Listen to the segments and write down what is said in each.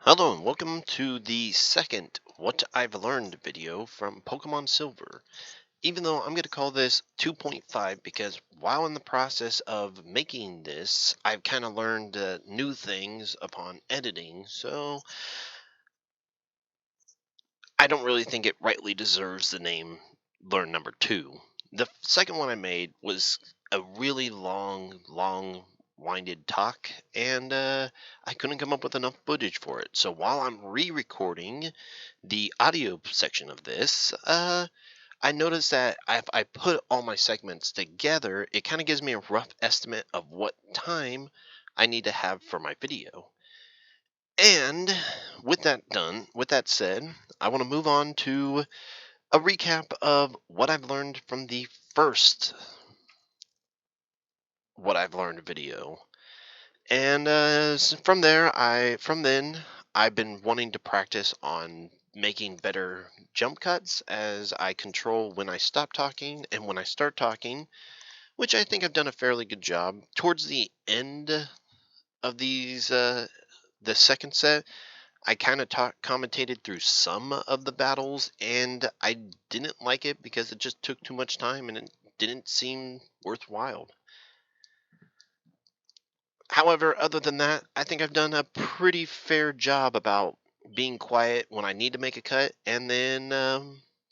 Hello and welcome to the second What I've Learned video from Pokemon Silver. Even though I'm going to call this 2.5 because while in the process of making this, I've kind of learned new things upon editing, so I don't really think it rightly deserves the name Learn Number 2. The second one I made was a really long winded talk, and I couldn't come up with enough footage for it. So while I'm re-recording the audio section of this, I noticed that if I put all my segments together, it kind of gives me a rough estimate of what time I need to have for my video. And with that said, I want to move on to a recap of what I've learned from the first What I've Learned video. And from then, I've been wanting to practice on making better jump cuts as I control when I stop talking and when I start talking, which I think I've done a fairly good job. Towards the end of the second set, I kind of commentated through some of the battles, and I didn't like it because it just took too much time and it didn't seem worthwhile. However, other than that, I think I've done a pretty fair job about being quiet when I need to make a cut and then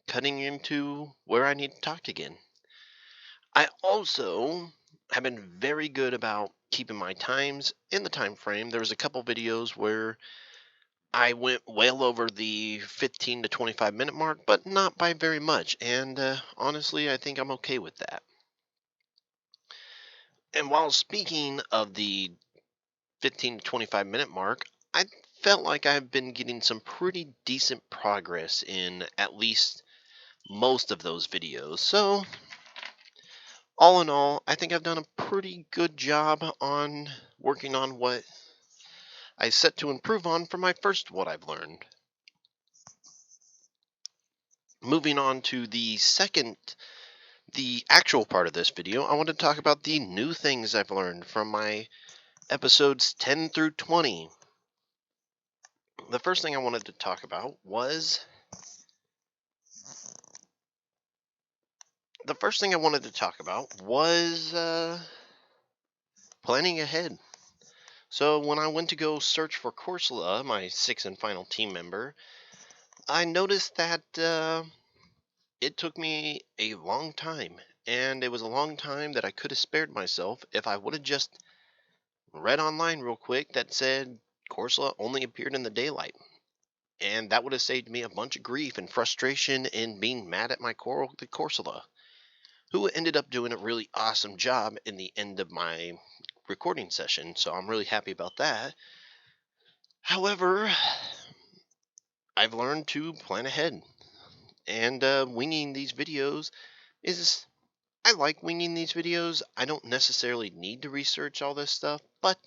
cutting into where I need to talk again. I also have been very good about keeping my times in the time frame. There was a couple videos where I went well over the 15 to 25-minute mark, but not by very much. And honestly, I think I'm okay with that. And while speaking of the 15 to 25-minute mark, I felt like I've been getting some pretty decent progress in at least most of those videos. So, all in all, I think I've done a pretty good job on working on what I set to improve on for my first What I've Learned. Moving on to the actual part of this video, I want to talk about the new things I've learned from my episodes 10 through 20. The first thing I wanted to talk about was planning ahead. So when I went to go search for Corsola, my sixth and final team member, I noticed that it took me a long time, and it was a long time that I could have spared myself if I would have just read online real quick that said Corsola only appeared in the daylight. And that would have saved me a bunch of grief and frustration and being mad at my the Corsola, who ended up doing a really awesome job in the end of my recording session, so I'm really happy about that. However, I've learned to plan ahead, and winging these videos is I like winging these videos. I don't necessarily need to research all this stuff, but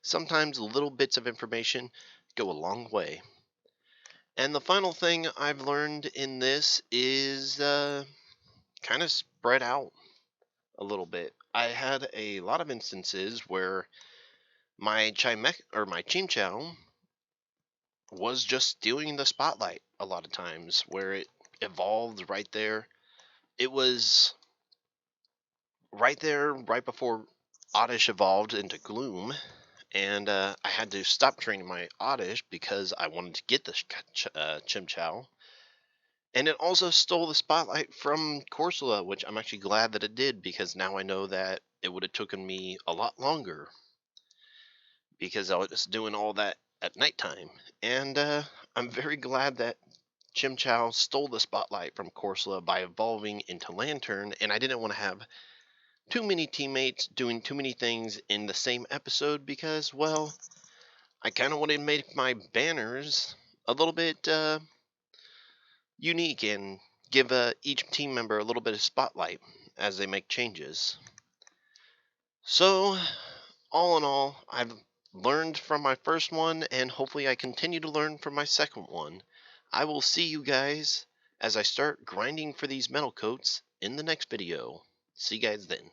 sometimes little bits of information go a long way. And the final thing I've learned in this is kind of spread out a little bit. I had a lot of instances where my my Chimchao was just stealing the spotlight a lot of times, where it evolved right there. It was right there, right before Oddish evolved into Gloom, and I had to stop training my Oddish because I wanted to get the Chimchao. And it also stole the spotlight from Corsola, which I'm actually glad that it did, because now I know that it would have taken me a lot longer because I was doing all that at nighttime. And I'm very glad that Chimchao stole the spotlight from Corsola by evolving into Lantern, and I didn't want to have too many teammates doing too many things in the same episode because, well, I kind of wanted to make my banners a little bit unique and give each team member a little bit of spotlight as they make changes. So, all in all, I've learned from my first one, and hopefully I continue to learn from my second one. I will see you guys as I start grinding for these metal coats in the next video. See you guys then.